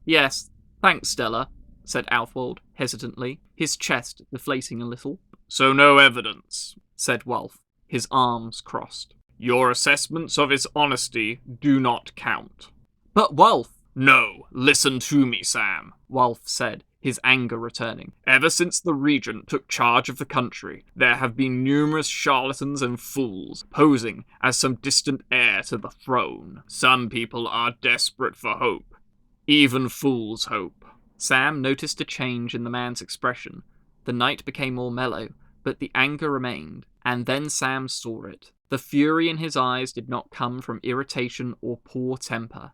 "Yes, thanks, Stella," said Alfwold, hesitantly, his chest deflating a little.
"So no evidence,"
said Wulf, his arms crossed.
"Your assessments of his honesty do not count."
"But Wulf—"
"No, listen to me, Sam,"
Wulf said, his anger returning.
"Ever since the regent took charge of the country, there have been numerous charlatans and fools posing as some distant heir to the throne. Some people are desperate for hope. Even fools hope."
Sam noticed a change in the man's expression. The knight became more mellow, but the anger remained, and then Sam saw it. The fury in his eyes did not come from irritation or poor temper,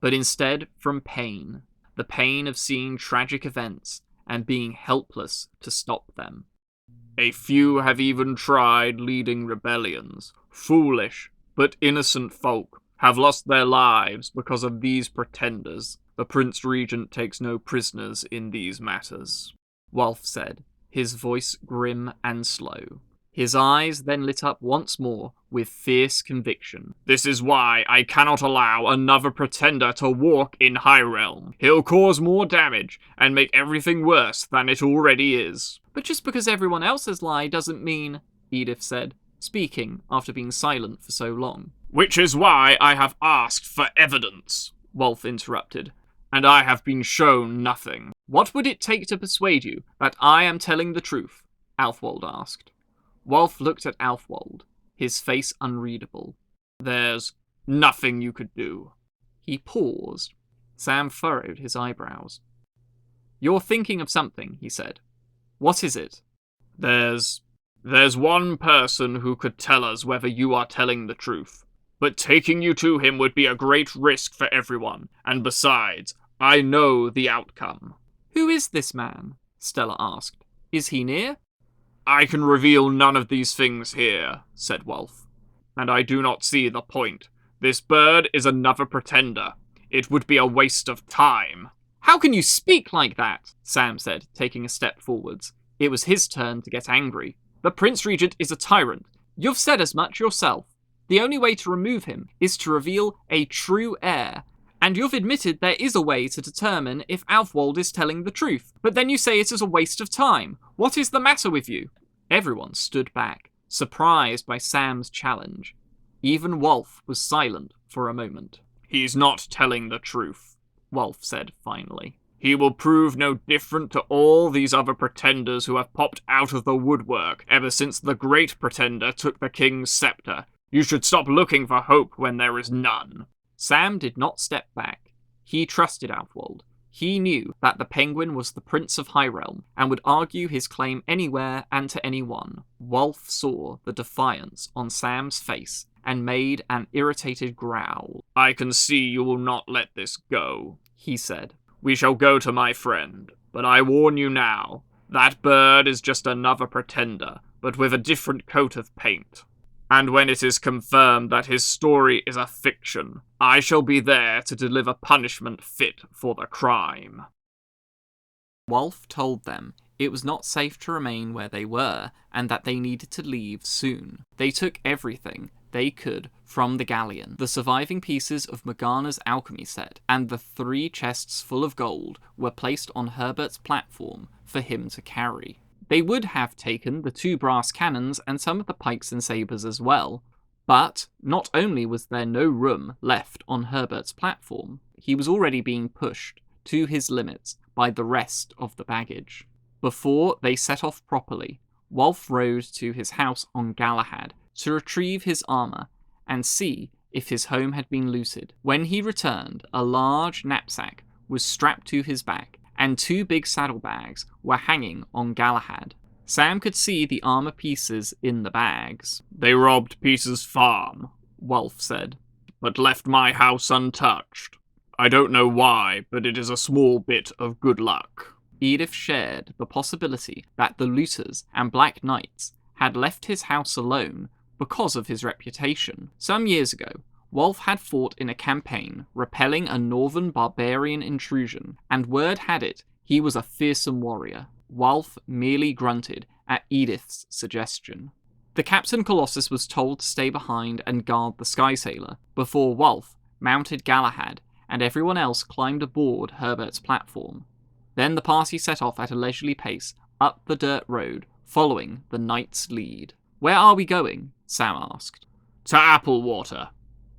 but instead from pain. The pain of seeing tragic events and being helpless to stop them.
"A few have even tried leading rebellions. Foolish, but innocent folk have lost their lives because of these pretenders. The Prince Regent takes no prisoners in these matters,"
Wulf said, his voice grim and slow. His eyes then lit up once more with fierce conviction.
"This is why I cannot allow another pretender to walk in High Realm. He'll cause more damage and make everything worse than it already is."
"But just because everyone else has lied doesn't mean," Edith said, speaking after being silent for so long.
"Which is why I have asked for evidence,"
Wulf interrupted.
"And I have been shown nothing."
"What would it take to persuade you that I am telling the truth?" Alfwold asked. Wulf looked at Alfwold, his face unreadable.
"There's nothing you could do."
He paused. Sam furrowed his eyebrows. "You're thinking of something," he said. "What is it?"
There's one person who could tell us whether you are telling the truth. But taking you to him would be a great risk for everyone, and besides, I know the outcome."
"Who is this man?" Stella asked. "Is he near?"
I can reveal none of these things here, said Wulf. And I do not see the point. This bird is another pretender. It would be a waste of time.
How can you speak like that? Sam said, taking a step forwards. It was his turn to get angry. The Prince Regent is a tyrant. You've said as much yourself. The only way to remove him is to reveal a true heir. And you've admitted there is a way to determine if Alfwold is telling the truth. But then you say it is a waste of time. What is the matter with you? Everyone stood back, surprised by Sam's challenge. Even Wulf was silent for a moment.
He's not telling the truth,
Wulf said finally.
He will prove no different to all these other pretenders who have popped out of the woodwork ever since the great pretender took the king's scepter. You should stop looking for hope when there is none.
Sam did not step back. He trusted Alfwold. He knew that the Penguin was the Prince of Highrealm and would argue his claim anywhere and to anyone. Wulf saw the defiance on Sam's face and made an irritated growl.
I can see you will not let this go,
he said.
We shall go to my friend, but I warn you now, that bird is just another pretender, but with a different coat of paint. And when it is confirmed that his story is a fiction, I shall be there to deliver punishment fit for the crime.
Wulf told them it was not safe to remain where they were, and that they needed to leave soon. They took everything they could from the galleon, the surviving pieces of Morgana's alchemy set, and the 3 chests full of gold were placed on Herbert's platform for him to carry. They would have taken the 2 brass cannons and some of the pikes and sabres as well, but not only was there no room left on Herbert's platform, he was already being pushed to his limits by the rest of the baggage. Before they set off properly, Wulf rode to his house on Galahad to retrieve his armour and see if his home had been looted. When he returned, a large knapsack was strapped to his back, and 2 big saddlebags were hanging on Galahad. Sam could see the armour pieces in the bags.
They robbed Peter's farm,
Wulf said,
but left my house untouched. I don't know why, but it is a small bit of good luck.
Edith shared the possibility that the looters and Black Knights had left his house alone because of his reputation. Some years ago, Wulf had fought in a campaign repelling a northern barbarian intrusion, and word had it he was a fearsome warrior. Wulf merely grunted at Edith's suggestion. The Captain Colossus was told to stay behind and guard the Sky Sailor, before Wulf mounted Galahad and everyone else climbed aboard Herbert's platform. Then the party set off at a leisurely pace up the dirt road, following the knight's lead. "Where are we going?" Sam asked.
"To Applewater,"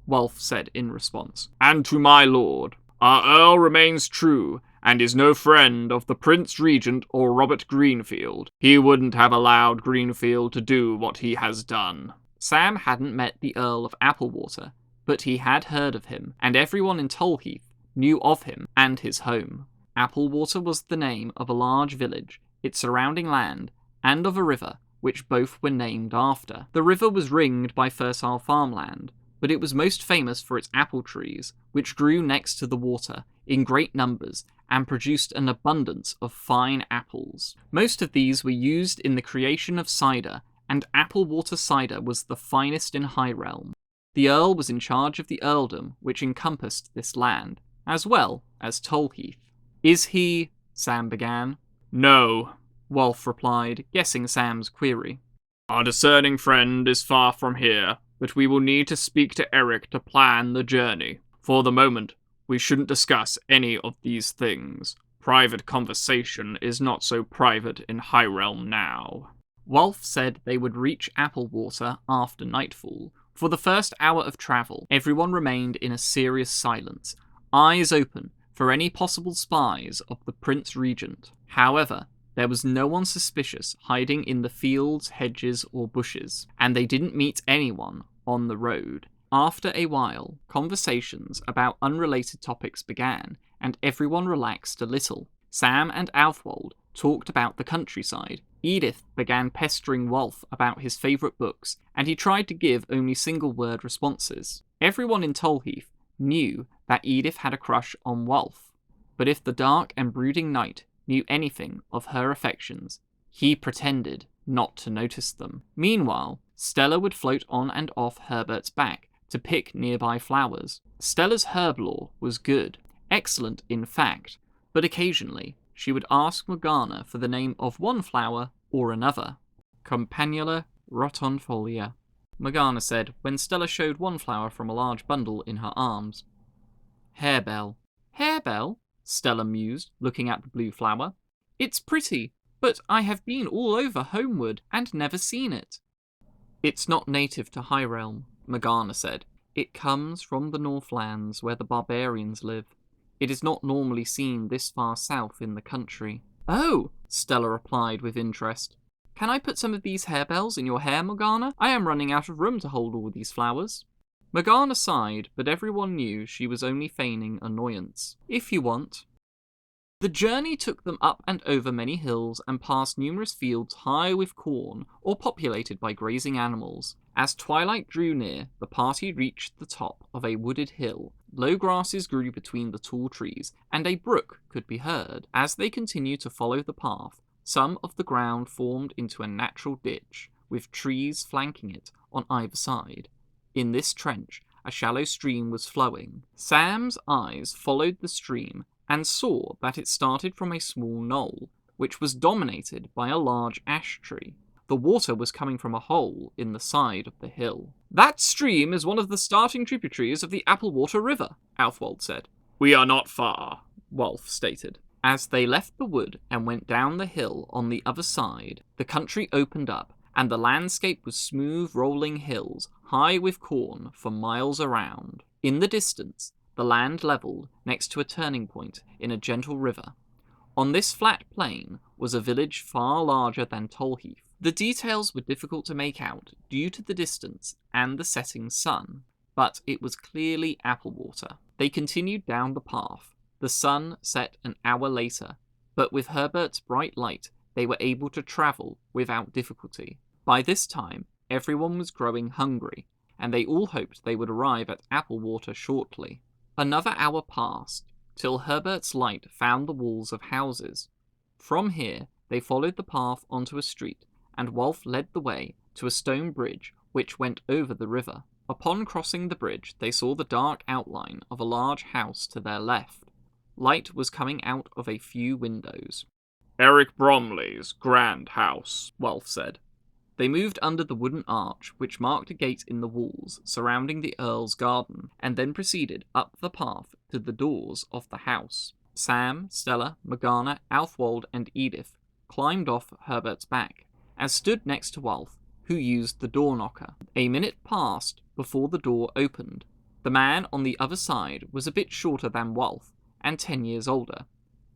Wulf said in response.
"And to my lord. Our Earl remains true, and is no friend of the Prince Regent or Robert Greenfield. He wouldn't have allowed Greenfield to do what he has done."
Sam hadn't met the Earl of Applewater, but he had heard of him, and everyone in Tolheath knew of him and his home. Applewater was the name of a large village, its surrounding land, and of a river, which both were named after. The river was ringed by fertile farmland, but it was most famous for its apple trees, which grew next to the water in great numbers and produced an abundance of fine apples. Most of these were used in the creation of cider, and Applewater cider was the finest in Highrealm. The Earl was in charge of the earldom which encompassed this land, as well as Tolheath. "Is he—" Sam began.
"No,"
Wulf replied, guessing Sam's query.
"Our discerning friend is far from here, but we will need to speak to Eric to plan the journey. For the moment, we shouldn't discuss any of these things. Private conversation is not so private in Highrealm now."
Wulf said they would reach Applewater after nightfall. For the first hour of travel, everyone remained in a serious silence, eyes open for any possible spies of the Prince Regent. However, there was no one suspicious hiding in the fields, hedges, or bushes, and they didn't meet anyone on the road. After a while, conversations about unrelated topics began, and everyone relaxed a little. Sam and Alfwold talked about the countryside. Edith began pestering Wulf about his favourite books, and he tried to give only single-word responses. Everyone in Tolheath knew that Edith had a crush on Wulf, but if the dark and brooding knight knew anything of her affections, he pretended not to notice them. Meanwhile, Stella would float on and off Herbert's back to pick nearby flowers. Stella's herb lore was good, excellent in fact, but occasionally she would ask Morgana for the name of one flower or another. Campanula rotonfolia, Morgana said when Stella showed one flower from a large bundle in her arms. Harebell. Harebell? Stella mused, looking at the blue flower. It's pretty, but I have been all over Homeward and never seen it. It's not native to High Realm, Morgana said. It comes from the Northlands where the barbarians live. It is not normally seen this far south in the country. Oh, Stella replied with interest. Can I put some of these harebells in your hair, Morgana? I am running out of room to hold all these flowers. Morgana sighed, but everyone knew she was only feigning annoyance. If you want. The journey took them up and over many hills and past numerous fields high with corn or populated by grazing animals. As twilight drew near, the party reached the top of a wooded hill. Low grasses grew between the tall trees, and a brook could be heard. As they continued to follow the path, some of the ground formed into a natural ditch, with trees flanking it on either side. In this trench, a shallow stream was flowing. Sam's eyes followed the stream and saw that it started from a small knoll, which was dominated by a large ash tree. The water was coming from a hole in the side of the hill. That stream is one of the starting tributaries of the Applewater River, Alfwold said.
We are not far,
Wolf stated. As they left the wood and went down the hill on the other side, the country opened up, and the landscape was smooth rolling hills, high with corn for miles around. In the distance, the land levelled next to a turning point in a gentle river. On this flat plain was a village far larger than Tolheath. The details were difficult to make out due to the distance and the setting sun, but it was clearly Applewater. They continued down the path. The sun set an hour later, but with Herbert's bright light, they were able to travel without difficulty. By this time, everyone was growing hungry, and they all hoped they would arrive at Applewater shortly. Another hour passed, till Herbert's light found the walls of houses. From here, they followed the path onto a street, and Wolf led the way to a stone bridge which went over the river. Upon crossing the bridge, they saw the dark outline of a large house to their left. Light was coming out of a few windows.
Eric Bromley's grand house,
Wolf said. They moved under the wooden arch which marked a gate in the walls surrounding the Earl's garden, and then proceeded up the path to the doors of the house. Sam, Stella, Morgana, Alfwold, and Edith climbed off Herbert's back, and stood next to Wolf, who used the door knocker. A minute passed before the door opened. The man on the other side was a bit shorter than Wolf, and 10 years older.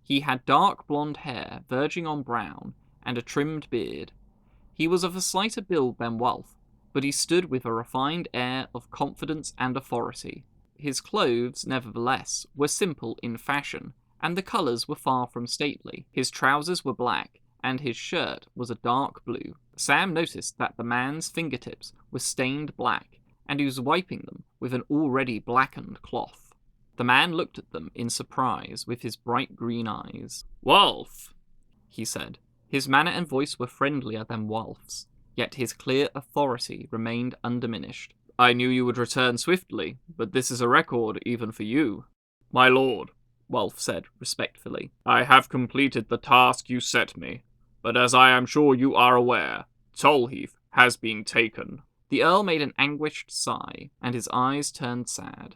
He had dark blonde hair verging on brown, and a trimmed beard. He was of a slighter build than Wolf, but he stood with a refined air of confidence and authority. His clothes, nevertheless, were simple in fashion, and the colours were far from stately. His trousers were black, and his shirt was a dark blue. Sam noticed that the man's fingertips were stained black, and he was wiping them with an already blackened cloth. The man looked at them in surprise with his bright green eyes.
Wolf,
he said. His manner and voice were friendlier than Wolf's, yet his clear authority remained undiminished.
I knew you would return swiftly, but this is a record even for you. My lord,
Wolf said respectfully.
I have completed the task you set me, but as I am sure you are aware, Tolheath has been taken.
The Earl made an anguished sigh, and his eyes turned sad.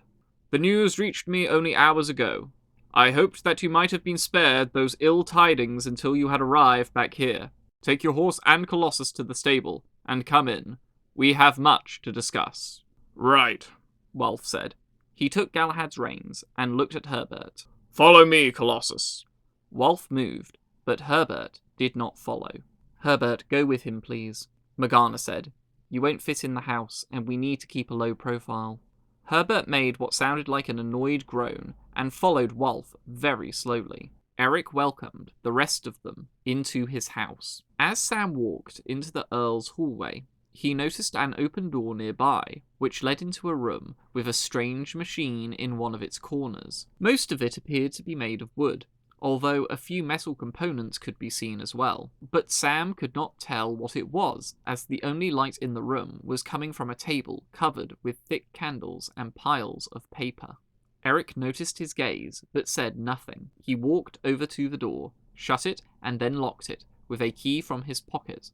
The news reached me only hours ago. I hoped that you might have been spared those ill tidings until you had arrived back here. Take your horse and Colossus to the stable, and come in. We have much to discuss. Right,
Wolf said. He took Galahad's reins and looked at Herbert.
Follow me, Colossus.
Wolf moved, but Herbert did not follow. Herbert, go with him, please, Morgana said. You won't fit in the house, and we need to keep a low profile. Herbert made what sounded like an annoyed groan, and followed Wolf very slowly. Eric welcomed the rest of them into his house. As Sam walked into the Earl's hallway, he noticed an open door nearby, which led into a room with a strange machine in one of its corners. Most of it appeared to be made of wood, although a few metal components could be seen as well. But Sam could not tell what it was, as the only light in the room was coming from a table covered with thick candles and piles of paper. Eric noticed his gaze, but said nothing. He walked over to the door, shut it, and then locked it, with a key from his pocket,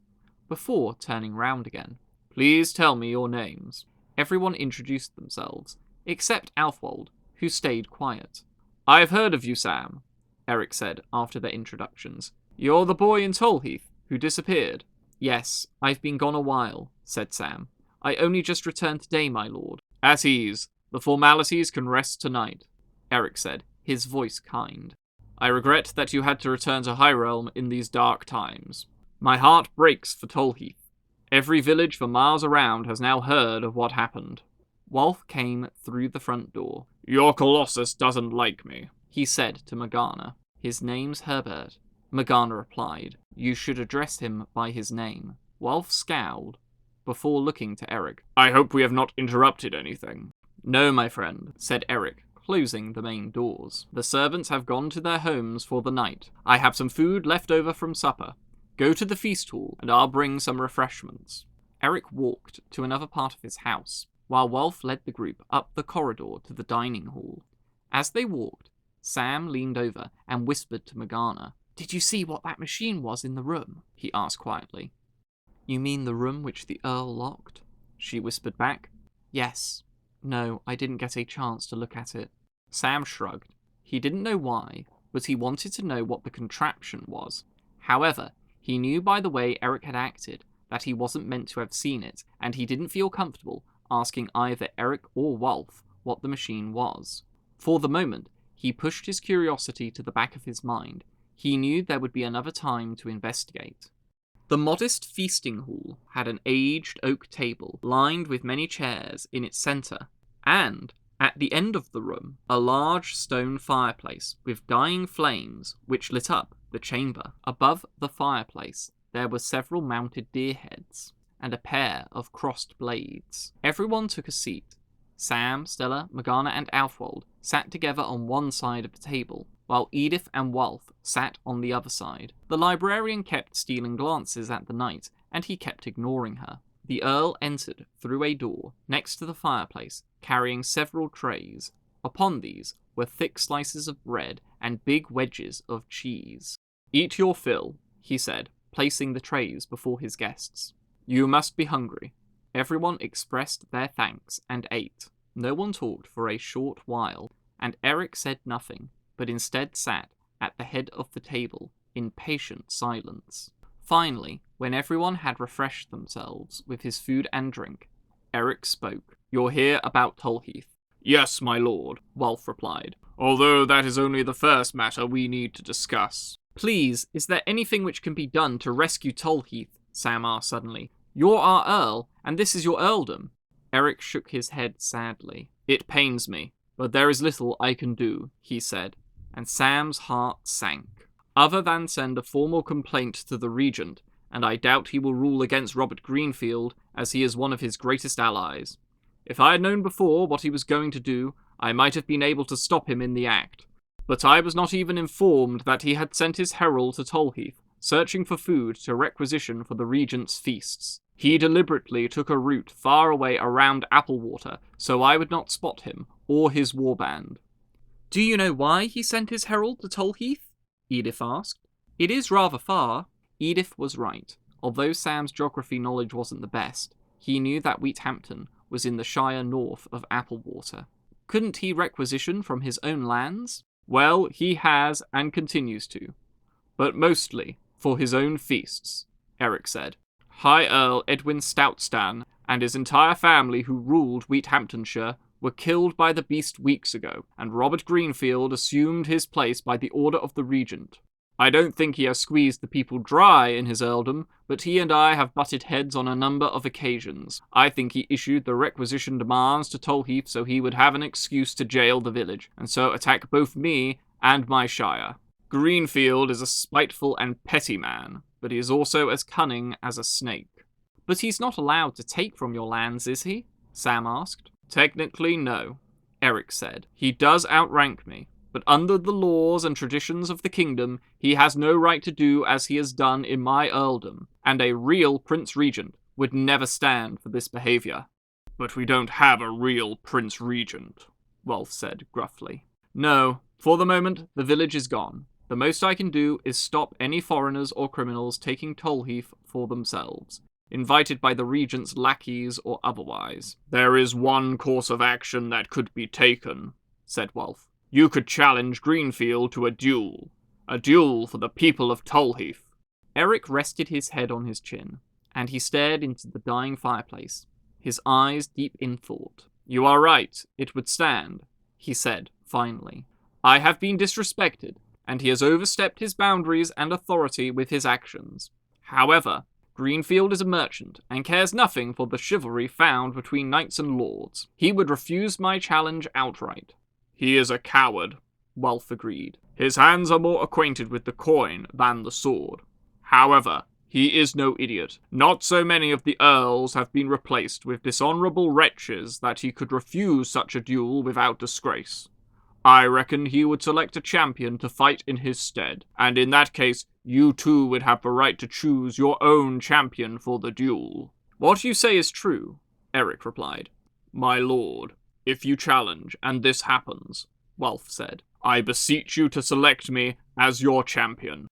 before turning round again. "Please tell me your names." Everyone introduced themselves, except Alfwold, who stayed quiet. "I've heard of you, Sam," Eric said after their introductions. "You're the boy in Tolheath who disappeared." "Yes, I've been gone a while," said Sam. "I only just returned today, my lord." "At ease. The formalities can rest tonight," Eric said, his voice kind. "I regret that you had to return to Highrealm in these dark times. My heart breaks for Tolheath. Every village for miles around has now heard of what happened." Wolf came through the front door. "Your Colossus doesn't like me," he said to Morgana. "His name's Herbert," Morgana replied. "You should address him by his name." Wolf scowled, before looking to Eric. "I hope we have not interrupted anything." "No, my friend," said Eric, closing the main doors. "The servants have gone to their homes for the night. I have some food left over from supper. Go to the feast hall, and I'll bring some refreshments." Eric walked to another part of his house, while Wolf led the group up the corridor to the dining hall. As they walked, Sam leaned over and whispered to Morgana. "Did you see what that machine was in the room?" he asked quietly. "You mean the room which the Earl locked?" she whispered back. "Yes. No, I didn't get a chance to look at it." Sam shrugged. He didn't know why, but he wanted to know what the contraption was. However, he knew by the way Eric had acted that he wasn't meant to have seen it, and he didn't feel comfortable asking either Eric or Wolf what the machine was. For the moment, he pushed his curiosity to the back of his mind. He knew there would be another time to investigate. The modest feasting hall had an aged oak table lined with many chairs in its centre, and, at the end of the room, a large stone fireplace with dying flames which lit up the chamber. Above the fireplace there were several mounted deer heads and a pair of crossed blades. Everyone took a seat. Sam, Stella, Morgana and Alfwold sat together on one side of the table, while Edith and Wolf sat on the other side. The librarian kept stealing glances at the knight, and he kept ignoring her. The Earl entered through a door next to the fireplace, carrying several trays. Upon these were thick slices of bread and big wedges of cheese. "Eat your fill," he said, placing the trays before his guests. "You must be hungry." Everyone expressed their thanks and ate. No one talked for a short while, and Eric said nothing, but instead sat at the head of the table in patient silence. Finally, when everyone had refreshed themselves with his food and drink, Eric spoke. "You're here about Tolheath." "Yes, my lord," Wolf replied, "although that is only the first matter we need to discuss." "Please, is there anything which can be done to rescue Tolheath?" Sam asked suddenly. "You're our Earl, and this is your earldom." Eric shook his head sadly. "It pains me, but there is little I can do," he said, and Sam's heart sank. "Other than send a formal complaint to the Regent, and I doubt he will rule against Robert Greenfield, as he is one of his greatest allies. If I had known before what he was going to do, I might have been able to stop him in the act. But I was not even informed that he had sent his herald to Tolheath, searching for food to requisition for the Regent's feasts. He deliberately took a route far away around Applewater, so I would not spot him, or his warband." "Do you know why he sent his herald to Tolheath?" Edith asked. "It is rather far." Edith was right. Although Sam's geography knowledge wasn't the best, he knew that Wheathampton was in the Shire north of Applewater. Couldn't he requisition from his own lands? "Well, he has and continues to. But mostly for his own feasts," Eric said. "High Earl Edwin Stoutstan and his entire family who ruled Wheathamptonshire were killed by the beast weeks ago, and Robert Greenfield assumed his place by the order of the Regent. I don't think he has squeezed the people dry in his earldom, but he and I have butted heads on a number of occasions. I think he issued the requisition demands to Tolheath so he would have an excuse to jail the village, and so attack both me and my shire. Greenfield is a spiteful and petty man, but he is also as cunning as a snake." "But he's not allowed to take from your lands, is he?" Sam asked. "Technically, no," Eric said. "He does outrank me, but under the laws and traditions of the kingdom, he has no right to do as he has done in my earldom, and a real Prince Regent would never stand for this behaviour."
"But we don't have a real Prince Regent,"
Wolf said gruffly. "No, for the moment, the village is gone. The most I can do is stop any foreigners or criminals taking Tolheath for themselves, invited by the regent's lackeys or otherwise."
"There is one course of action that could be taken," said Wolf. "You could challenge Greenfield to a duel for the people of Tolheath."
Eric rested his head on his chin, and he stared into the dying fireplace, his eyes deep in thought. "You are right, it would stand," he said, finally. "I have been disrespected, and he has overstepped his boundaries and authority with his actions. However, Greenfield is a merchant, and cares nothing for the chivalry found between knights and lords. He would refuse my challenge outright."
"He is a coward,"
Wolf agreed.
"His hands are more acquainted with the coin than the sword. However, he is no idiot. Not so many of the earls have been replaced with dishonourable wretches that he could refuse such a duel without disgrace. I reckon he would select a champion to fight in his stead, and in that case, you too would have the right to choose your own champion for the duel."
"What you say is true," Eric replied.
"My lord, if you challenge, and this happens," Wolf said, "I beseech you to select me as your champion.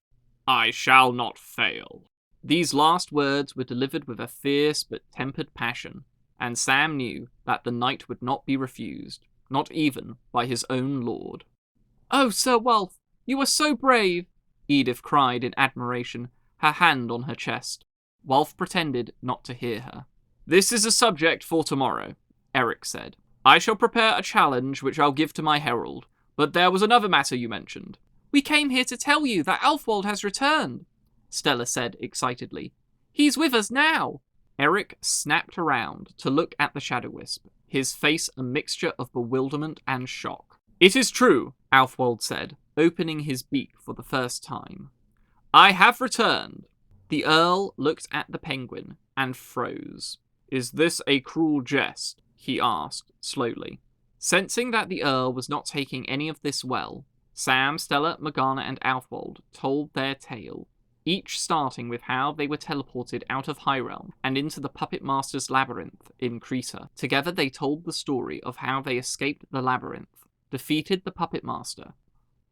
I shall not fail."
These last words were delivered with a fierce but tempered passion, and Sam knew that the knight would not be refused, not even by his own lord. "Oh, Sir Wolf, you are so brave!" Edith cried in admiration, her hand on her chest. Wolf pretended not to hear her. "This is a subject for tomorrow," Eric said. "I shall prepare a challenge which I'll give to my herald. But there was another matter you mentioned." "We came here to tell you that Ælfwold has returned," Stella said excitedly. "He's with us now." Eric snapped around to look at the Shadow-Wisp, his face a mixture of bewilderment and shock. "It is true," Ælfwold said, opening his beak for the first time. "I have returned." The Earl looked at the penguin and froze. "Is this a cruel jest?" he asked, slowly. Sensing that the Earl was not taking any of this well, Sam, Stella, Morgana, and Ælfwold told their tale, each starting with how they were teleported out of High Realm and into the Puppet Master's Labyrinth in Krita. Together they told the story of how they escaped the Labyrinth, defeated the Puppet Master,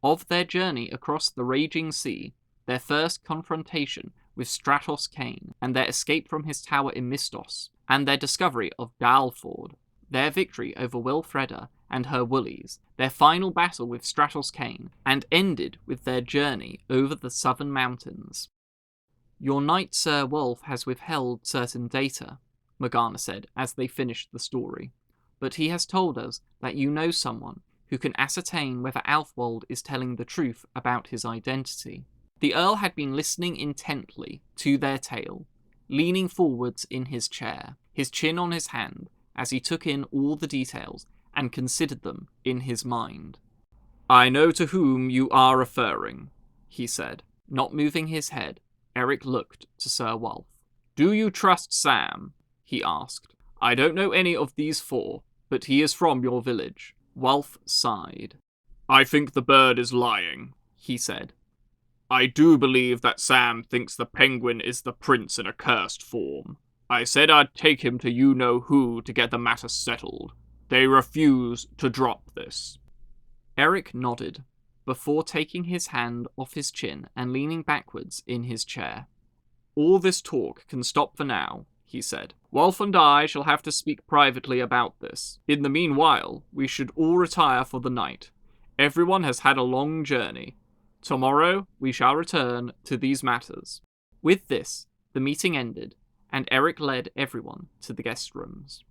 of their journey across the Raging Sea, their first confrontation with Stratos Kane, and their escape from his tower in Mistos, and their discovery of Dalford, their victory over Wilfreda and her woolies, their final battle with Stratos Kane, and ended with their journey over the southern mountains. "Your knight Sir Wolf has withheld certain data," Morgana said as they finished the story, "but he has told us that you know someone who can ascertain whether Ælfwold is telling the truth about his identity." The Earl had been listening intently to their tale, leaning forwards in his chair, his chin on his hand, as he took in all the details and considered them in his mind. "I know to whom you are referring," he said. Not moving his head, Eric looked to Sir Wolf. "Do you trust Sam?" he asked. "I don't know any of these four, but he is from your village." Wolf sighed.
"I think the bird is lying," he said. "I do believe that Sam thinks the penguin is the prince in a cursed form. I said I'd take him to you-know-who to get the matter settled. They refuse to drop this."
Eric nodded, before taking his hand off his chin and leaning backwards in his chair. "All this talk can stop for now," he said. "Wolf and I shall have to speak privately about this. In the meanwhile, we should all retire for the night. Everyone has had a long journey. Tomorrow we shall return to these matters." With this, the meeting ended, and Eric led everyone to the guest rooms.